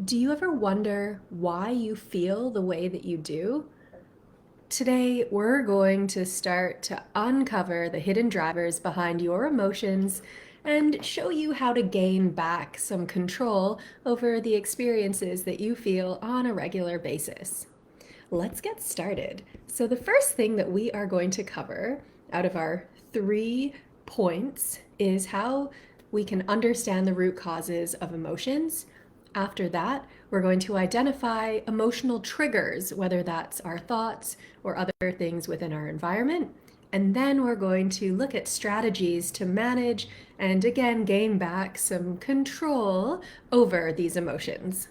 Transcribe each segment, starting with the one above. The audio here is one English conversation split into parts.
Do you ever wonder why you feel the way that you do? Today, we're going to start to uncover the hidden drivers behind your emotions and show you how to gain back some control over the experiences that you feel on a regular basis. Let's get started. So, the first thing that we are going to cover out of our 3 points is how we can understand the root causes of emotions. After that, we're going to identify emotional triggers, whether that's our thoughts or other things within our environment. And then we're going to look at strategies to manage and again gain back some control over these emotions.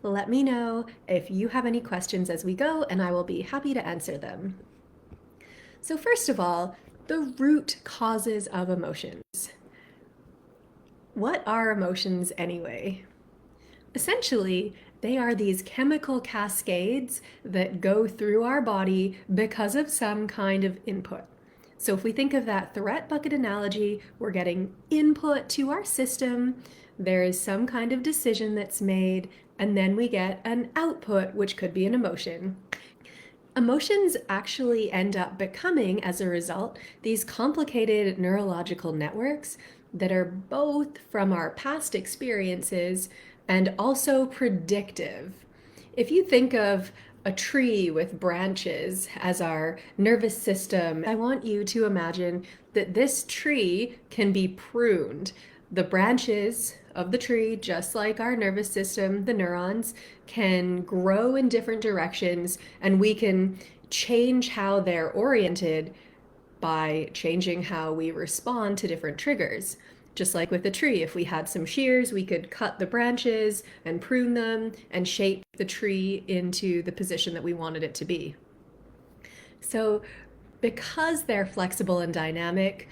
Let me know if you have any questions as we go, and I will be happy to answer them. So, first of all, the root causes of emotions. What are emotions anyway? Essentially, they are these chemical cascades that go through our body because of some kind of input. So, if we think of that threat bucket analogy, we're getting input to our system, there is some kind of decision that's made, and then we get an output, which could be an emotion. Emotions actually end up becoming, as a result, these complicated neurological networks that are both from our past experiences and also predictive. If you think of a tree with branches as our nervous system, I want you to imagine that this tree can be pruned. The branches of the tree, just like our nervous system, the neurons, can grow in different directions, and we can change how they're oriented by changing how we respond to different triggers. Just like with the tree, if we had some shears, we could cut the branches and prune them and shape the tree into the position that we wanted it to be. So, because they're flexible and dynamic,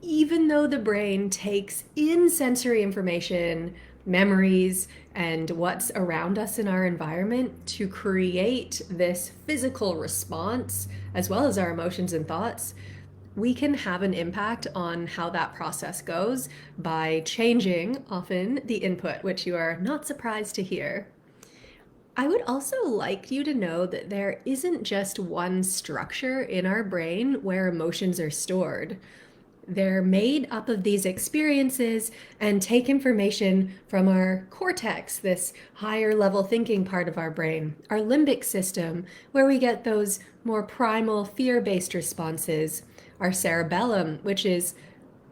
even though the brain takes in sensory information, memories, and what's around us in our environment to create this physical response, as well as our emotions and thoughts, we can have an impact on how that process goes by changing often the input, which you are not surprised to hear. I would also like you to know that there isn't just one structure in our brain where emotions are stored. They're made up of these experiences and take information from our cortex, this higher level thinking part of our brain, our limbic system, where we get those more primal fear based responses, our cerebellum, which is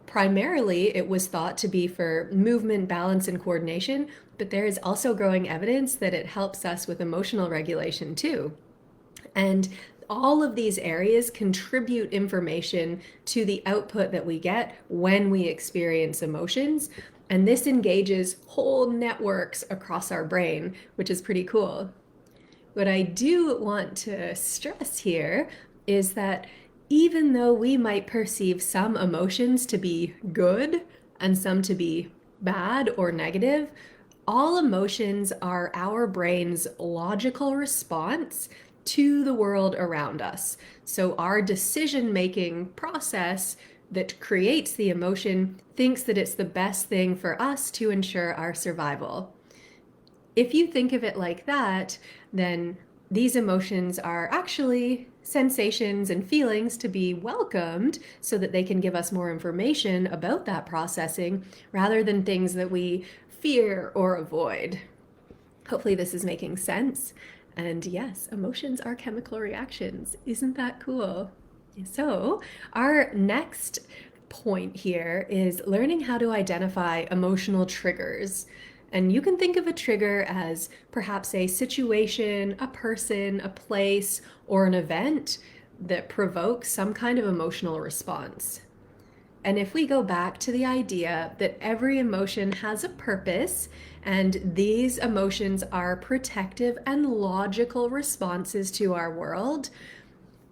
primarily it was thought to be for movement, balance, and coordination, but there is also growing evidence that it helps us with emotional regulation too. And all of these areas contribute information to the output that we get when we experience emotions. And this engages whole networks across our brain, which is pretty cool. What I do want to stress here is that even though we might perceive some emotions to be good and some to be bad or negative, all emotions are our brain's logical response to the world around us. So, our decision making process that creates the emotion thinks that it's the best thing for us to ensure our survival. If you think of it like that, then these emotions are actually sensations and feelings to be welcomed so that they can give us more information about that processing rather than things that we fear or avoid. Hopefully, this is making sense. And yes, emotions are chemical reactions. Isn't that cool? So, our next point here is learning how to identify emotional triggers. And you can think of a trigger as perhaps a situation, a person, a place, or an event that provokes some kind of emotional response. And if we go back to the idea that every emotion has a purpose, and these emotions are protective and logical responses to our world,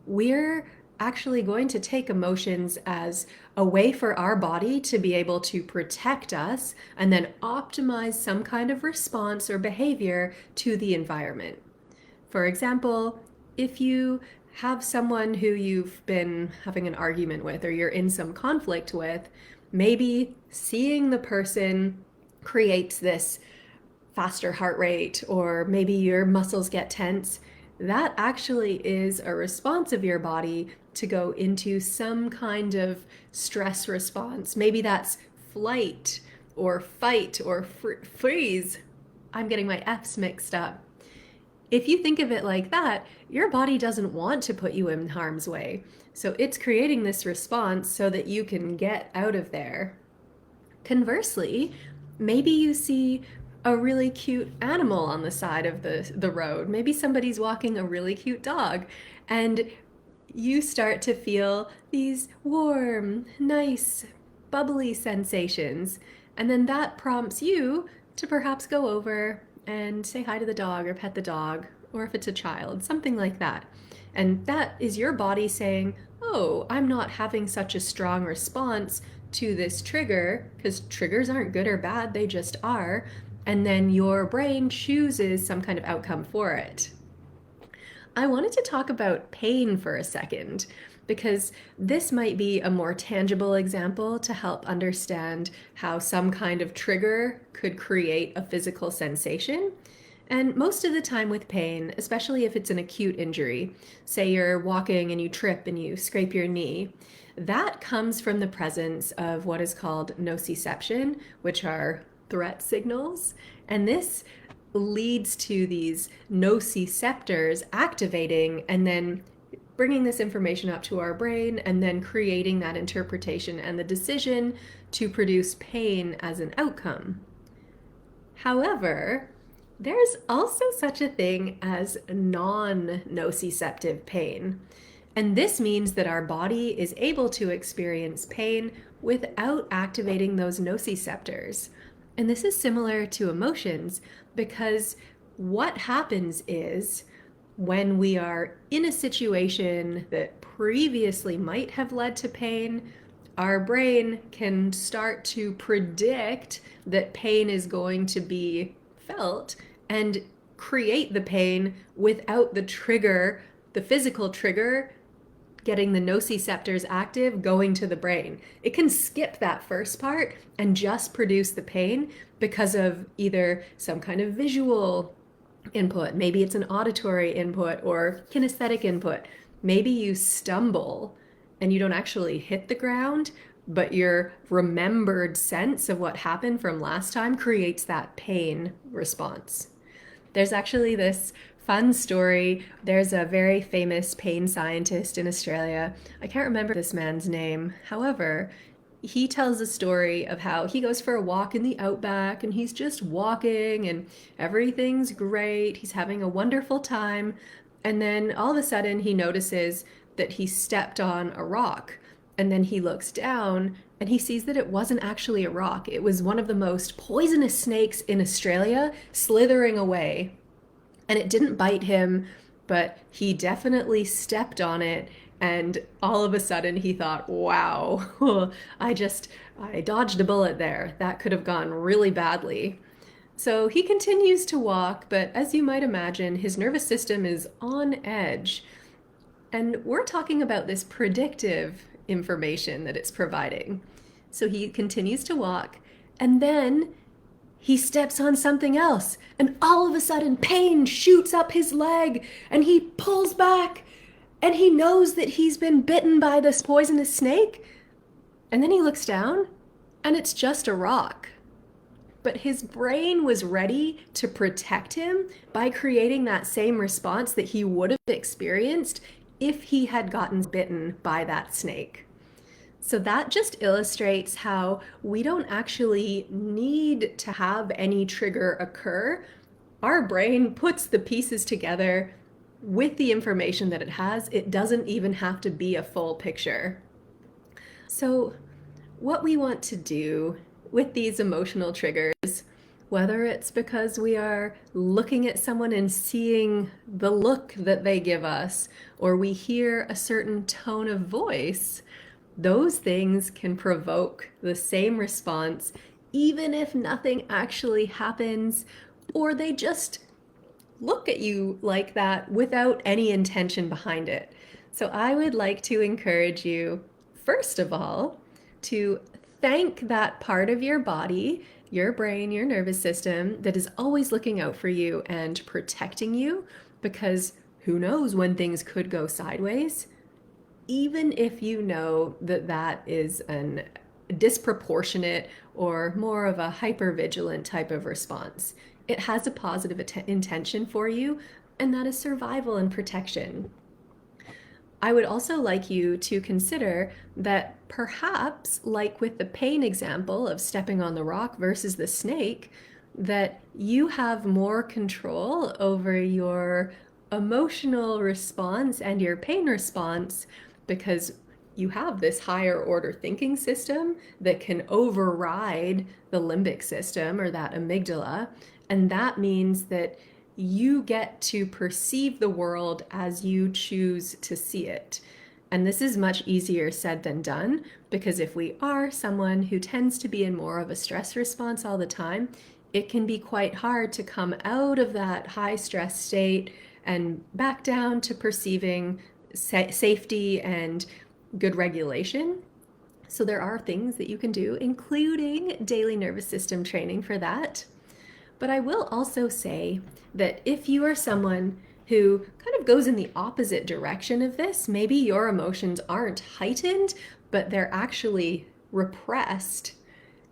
we're actually going to take emotions as a way for our body to be able to protect us and then optimize some kind of response or behavior to the environment. For example, if you have someone who you've been having an argument with or you're in some conflict with, maybe seeing the person creates this faster heart rate, or maybe your muscles get tense, that actually is a response of your body to go into some kind of stress response. Maybe that's flight or fight or freeze. I'm getting my F's mixed up. If you think of it like that, your body doesn't want to put you in harm's way. So it's creating this response so that you can get out of there. Conversely, maybe you see a really cute animal on the side of the road. Maybe somebody's walking a really cute dog, and you start to feel these warm, nice, bubbly sensations. And then that prompts you to perhaps go over and say hi to the dog or pet the dog, or if it's a child, something like that. And that is your body saying, oh, I'm not having such a strong response to this trigger, because triggers aren't good or bad, they just are. And then your brain chooses some kind of outcome for it. I wanted to talk about pain for a second, because this might be a more tangible example to help understand how some kind of trigger could create a physical sensation. And most of the time with pain, especially if it's an acute injury, say you're walking and you trip and you scrape your knee, that comes from the presence of what is called nociception, which are threat signals. And this leads to these nociceptors activating and then bringing this information up to our brain and then creating that interpretation and the decision to produce pain as an outcome. However, there's also such a thing as non-nociceptive pain. And this means that our body is able to experience pain without activating those nociceptors. And this is similar to emotions, because what happens is when we are in a situation that previously might have led to pain, our brain can start to predict that pain is going to be felt and create the pain without the trigger, the physical trigger, getting the nociceptors active, going to the brain. It can skip that first part and just produce the pain because of either some kind of visual input, maybe it's an auditory input or kinesthetic input. Maybe you stumble and you don't actually hit the ground, but your remembered sense of what happened from last time creates that pain response. There's actually this fun story. There's a very famous pain scientist in Australia. I can't remember this man's name. However, he tells a story of how he goes for a walk in the outback and he's just walking and everything's great. He's having a wonderful time. And then all of a sudden he notices that he stepped on a rock. And then he looks down and he sees that it wasn't actually a rock. It was one of the most poisonous snakes in Australia slithering away. And it didn't bite him, but he definitely stepped on it. And all of a sudden he thought, wow, I dodged a bullet there. That could have gone really badly. So he continues to walk, but as you might imagine, his nervous system is on edge. And we're talking about this predictive information that it's providing. So he continues to walk, and then he steps on something else, and all of a sudden pain shoots up his leg, and he pulls back, and he knows that he's been bitten by this poisonous snake. And then he looks down, and it's just a rock. But his brain was ready to protect him by creating that same response that he would have experienced if he had gotten bitten by that snake. So that just illustrates how we don't actually need to have any trigger occur. Our brain puts the pieces together with the information that it has. It doesn't even have to be a full picture. So what we want to do with these emotional triggers, whether it's because we are looking at someone and seeing the look that they give us, or we hear a certain tone of voice, those things can provoke the same response, even if nothing actually happens, or they just look at you like that without any intention behind it. So I would like to encourage you, first of all, to thank that part of your body your brain, your nervous system that is always looking out for you and protecting you, because who knows when things could go sideways, even if you know that that is an disproportionate or more of a hypervigilant type of response. It has a positive intention for you, and that is survival and protection. I would also like you to consider that perhaps, like with the pain example of stepping on the rock versus the snake, that you have more control over your emotional response and your pain response because you have this higher order thinking system that can override the limbic system or that amygdala. And that means that you get to perceive the world as you choose to see it. And this is much easier said than done, because if we are someone who tends to be in more of a stress response all the time, it can be quite hard to come out of that high stress state and back down to perceiving safety and good regulation. So there are things that you can do, including daily nervous system training for that. But I will also say that if you are someone who kind of goes in the opposite direction of this, maybe your emotions aren't heightened, but they're actually repressed,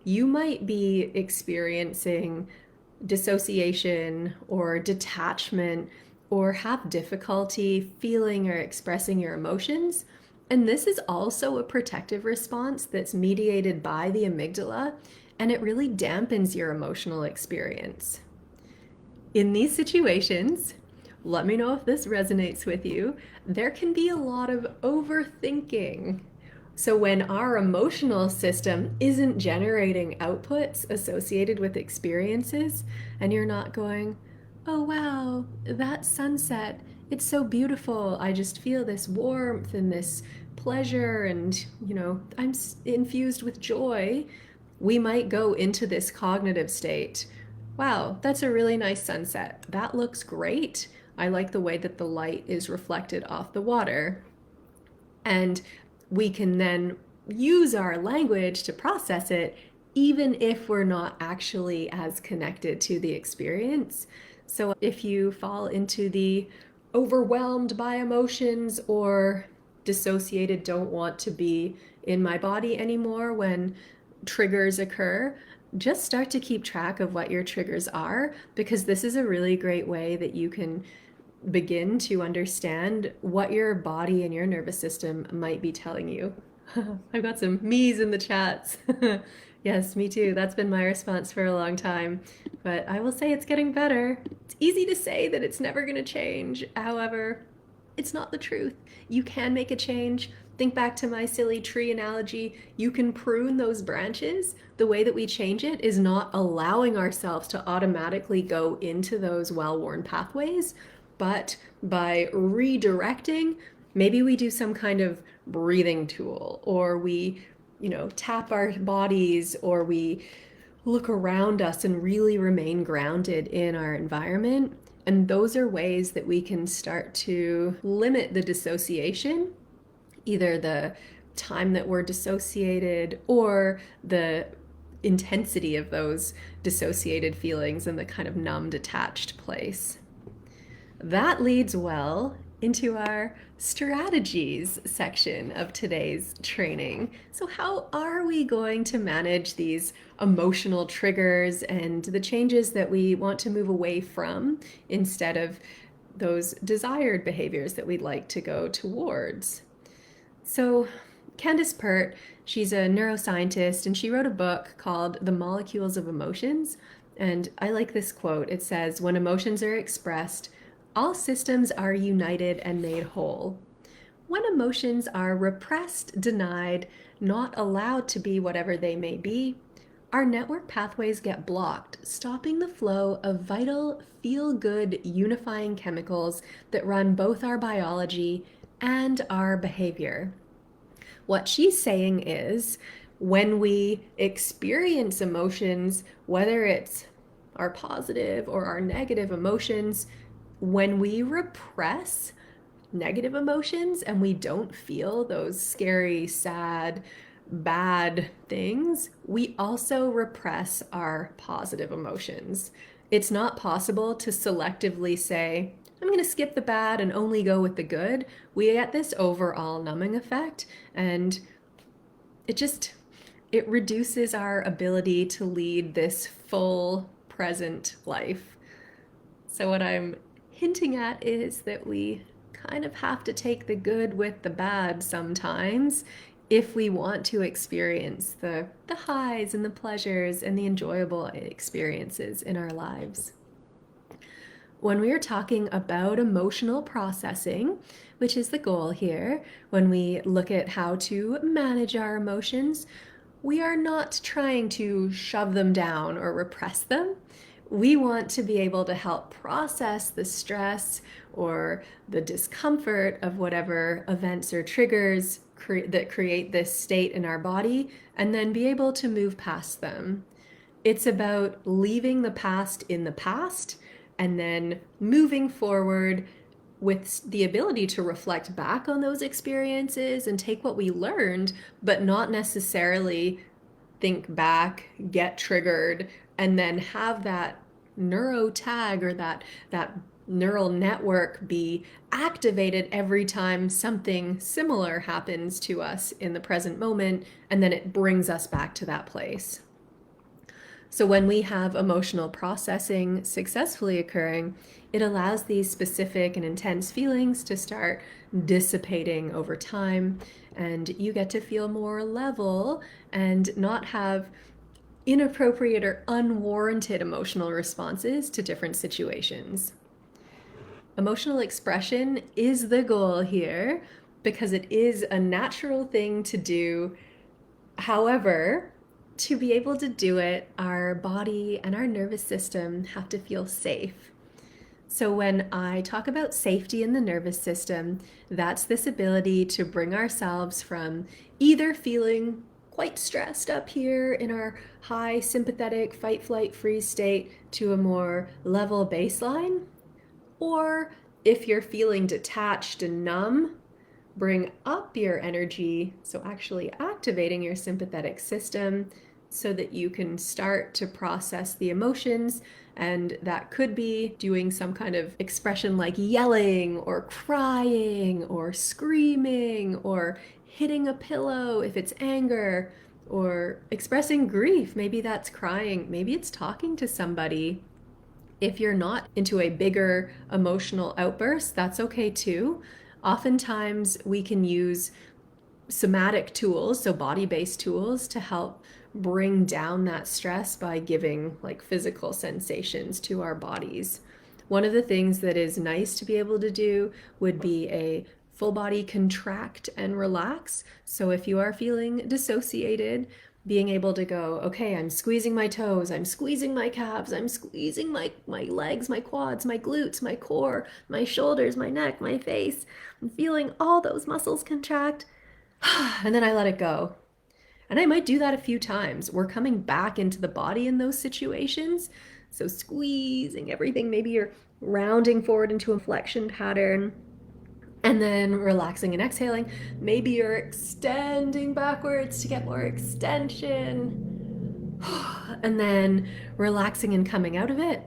you might be experiencing dissociation or detachment or have difficulty feeling or expressing your emotions. And this is also a protective response that's mediated by the amygdala, and it really dampens your emotional experience. In these situations, let me know if this resonates with you, there can be a lot of overthinking. So when our emotional system isn't generating outputs associated with experiences, and you're not going, oh wow, that sunset, it's so beautiful. I just feel this warmth and this pleasure, and I'm infused with joy. We might go into this cognitive state. Wow, that's a really nice sunset. That looks great. I like the way that the light is reflected off the water. And we can then use our language to process it, even if we're not actually as connected to the experience. So if you fall into the overwhelmed by emotions or dissociated, don't want to be in my body anymore when triggers occur, just start to keep track of what your triggers are, because this is a really great way that you can begin to understand what your body and your nervous system might be telling you. I've got some me's in the chats. Yes, me too. That's been my response for a long time. But I will say it's getting better. It's easy to say that it's never going to change. However, it's not the truth. You can make a change. Think back to my silly tree analogy. You can prune those branches. The way that we change it is not allowing ourselves to automatically go into those well-worn pathways, but by redirecting. Maybe we do some kind of breathing tool, or we, tap our bodies, or we look around us and really remain grounded in our environment. And those are ways that we can start to limit the dissociation, either the time that we're dissociated or the intensity of those dissociated feelings in the kind of numb, detached place. That leads well into our strategies section of today's training. So how are we going to manage these emotional triggers and the changes that we want to move away from instead of those desired behaviors that we'd like to go towards? So Candace Pert, she's a neuroscientist, and she wrote a book called The Molecules of Emotions. And I like this quote. It says, "When emotions are expressed, all systems are united and made whole. When emotions are repressed, denied, not allowed to be whatever they may be, our network pathways get blocked, stopping the flow of vital, feel-good, unifying chemicals that run both our biology and our behavior." What she's saying is, when we experience emotions, whether it's our positive or our negative emotions, when we repress negative emotions and we don't feel those scary, sad, bad things, we also repress our positive emotions. It's not possible to selectively say, I'm going to skip the bad and only go with the good. We get this overall numbing effect, and it just it reduces our ability to lead this full present life. So what I'm hinting at is that we kind of have to take the good with the bad sometimes if we want to experience the highs and the pleasures and the enjoyable experiences in our lives. When we are talking about emotional processing, which is the goal here, when we look at how to manage our emotions, we are not trying to shove them down or repress them. We want to be able to help process the stress or the discomfort of whatever events or triggers that create this state in our body, and then be able to move past them. It's about leaving the past in the past and then moving forward with the ability to reflect back on those experiences and take what we learned, but not necessarily think back, get triggered, and then have that neuro tag or that neural network be activated every time something similar happens to us in the present moment, and then it brings us back to that place. So when we have emotional processing successfully occurring, it allows these specific and intense feelings to start dissipating over time, and you get to feel more level and not have inappropriate or unwarranted emotional responses to different situations. Emotional expression is the goal here because it is a natural thing to do. However, to be able to do it, our body and our nervous system have to feel safe. So, when I talk about safety in the nervous system, that's this ability to bring ourselves from either feeling quite stressed up here in our high sympathetic fight, flight, freeze state to a more level baseline, or if you're feeling detached and numb, bring up your energy, so actually activating your sympathetic system so that you can start to process the emotions. And that could be doing some kind of expression like yelling or crying or screaming or hitting a pillow if it's anger, or expressing grief. Maybe that's crying, maybe it's talking to somebody. If you're not into a bigger emotional outburst, that's okay too. Oftentimes, we can use somatic tools, so body-based tools, to help bring down that stress by giving like physical sensations to our bodies. One of the things that is nice to be able to do would be a full body contract and relax. So if you are feeling dissociated, being able to go, okay, I'm squeezing my toes, I'm squeezing my calves, I'm squeezing my legs, my quads, my glutes, my core, my shoulders, my neck, my face. I'm feeling all those muscles contract. And then I let it go. And I might do that a few times. We're coming back into the body in those situations. So squeezing everything, maybe you're rounding forward into a flexion pattern and then relaxing and exhaling. Maybe you're extending backwards to get more extension. And then relaxing and coming out of it.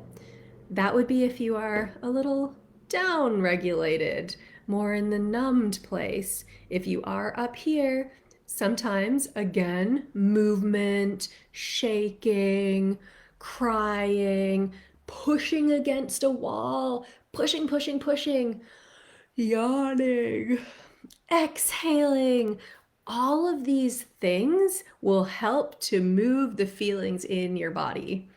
That would be if you are a little down regulated, more in the numbed place. If you are up here, sometimes, again, movement, shaking, crying, pushing against a wall, pushing, pushing, pushing, yawning, exhaling. All of these things will help to move the feelings in your body.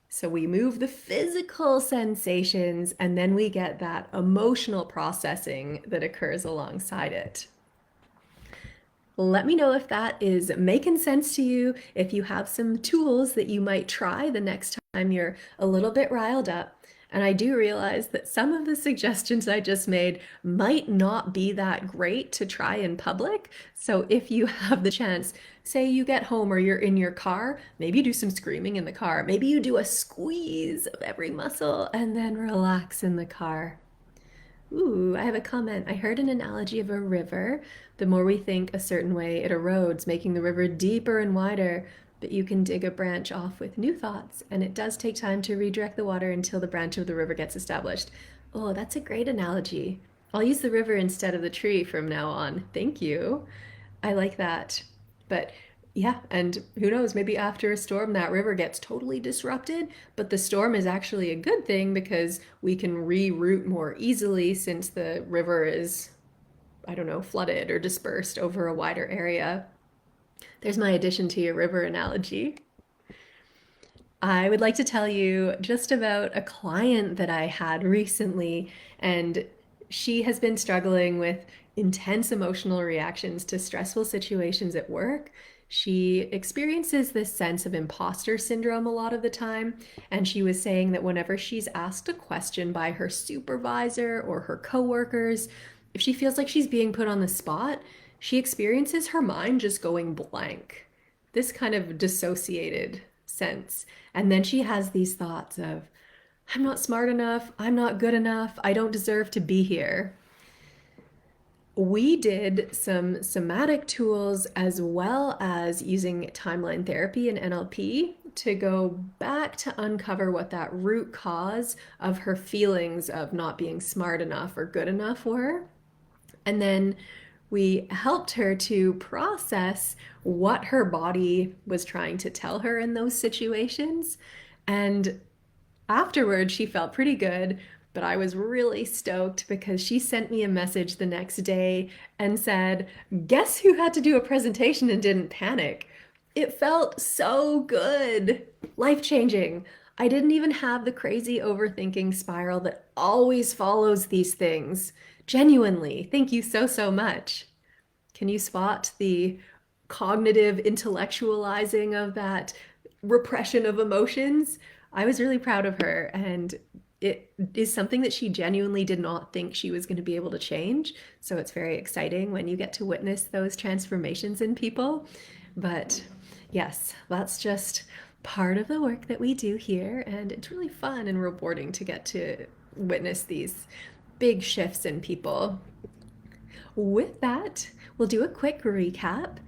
So we move the physical sensations, and then we get that emotional processing that occurs alongside it. Let me know if that is making sense to you, if you have some tools that you might try the next time you're a little bit riled up. And I do realize that some of the suggestions I just made might not be that great to try in public. So if you have the chance, say you get home or you're in your car, maybe you do some screaming in the car. Maybe you do a squeeze of every muscle and then relax in the car. Ooh, I have a comment. I heard an analogy of a river. The more we think a certain way, it erodes, making the river deeper and wider. But you can dig a branch off with new thoughts, and it does take time to redirect the water until the branch of the river gets established. Oh, that's a great analogy. I'll use the river instead of the tree from now on. Thank you. I like that. But yeah, and who knows, maybe after a storm, that river gets totally disrupted, but the storm is actually a good thing because we can reroute more easily since the river is, I don't know, flooded or dispersed over a wider area. There's my addition to your river analogy. I would like to tell you just about a client that I had recently, and she has been struggling with intense emotional reactions to stressful situations at work. She experiences this sense of imposter syndrome a lot of the time, and she was saying that whenever she's asked a question by her supervisor or her coworkers, if she feels like she's being put on the spot, she experiences her mind just going blank. This kind of dissociated sense. And then she has these thoughts of, I'm not smart enough, I'm not good enough, I don't deserve to be here. We did some somatic tools as well as using timeline therapy and NLP to go back to uncover what that root cause of her feelings of not being smart enough or good enough were. And then we helped her to process what her body was trying to tell her in those situations. And afterwards, she felt pretty good, but I was really stoked because she sent me a message the next day and said, "Guess who had to do a presentation and didn't panic?" It felt so good, life changing. I didn't even have the crazy overthinking spiral that always follows these things. Genuinely, thank you so, so much. Can you spot the cognitive intellectualizing of that repression of emotions? I was really proud of her, and it is something that she genuinely did not think she was going to be able to change. So it's very exciting when you get to witness those transformations in people. But yes, that's just part of the work that we do here, and it's really fun and rewarding to get to witness these big shifts in people. With that, we'll do a quick recap.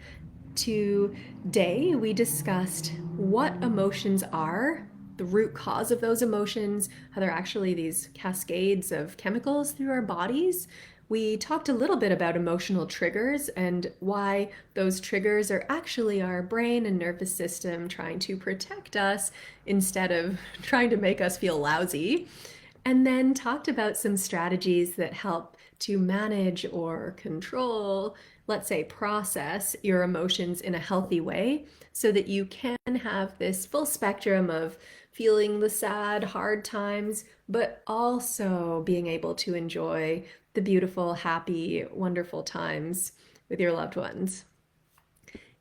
Today, we discussed what emotions are, the root cause of those emotions, how they're actually these cascades of chemicals through our bodies. We talked a little bit about emotional triggers and why those triggers are actually our brain and nervous system trying to protect us instead of trying to make us feel lousy. And then talked about some strategies that help to manage or control, let's say process your emotions in a healthy way so that you can have this full spectrum of feeling the sad, hard times, but also being able to enjoy the beautiful, happy, wonderful times with your loved ones.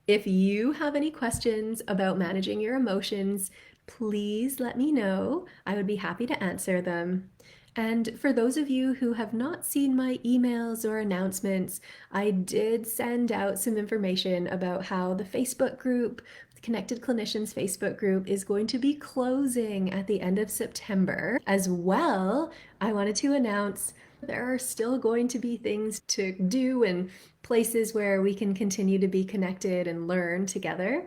If you have any questions about managing your emotions, please let me know. I would be happy to answer them. And for those of you who have not seen my emails or announcements, I did send out some information about how the Facebook group, the Connected Clinicians Facebook group, is going to be closing at the end of September. As well, I wanted to announce there are still going to be things to do and places where we can continue to be connected and learn together.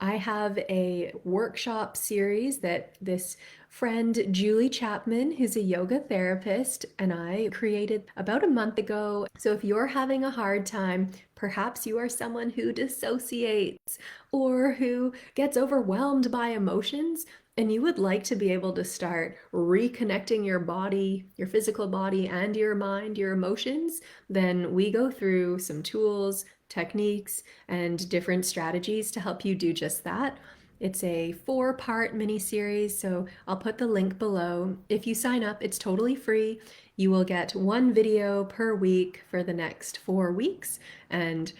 I have a workshop series that this friend, Julie Chapman, who's a yoga therapist, and I created about a month ago. So if you're having a hard time, perhaps you are someone who dissociates or who gets overwhelmed by emotions, and you would like to be able to start reconnecting your body, your physical body, and your mind, your emotions, then we go through some tools, techniques, and different strategies to help you do just that. It's a 4-part mini series, so I'll put the link below. If you sign up, it's totally free. You will get 1 video per week for the next 4 weeks, and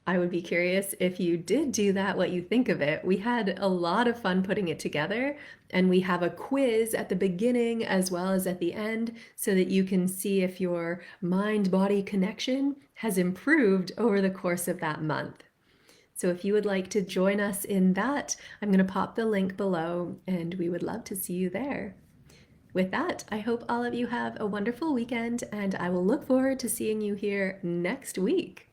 I would be curious if you did do that, what you think of it. We had a lot of fun putting it together, and we have a quiz at the beginning as well as at the end so that you can see if your mind-body connection has improved over the course of that month. So if you would like to join us in that, I'm going to pop the link below, and we would love to see you there. With that, I hope all of you have a wonderful weekend, and I will look forward to seeing you here next week.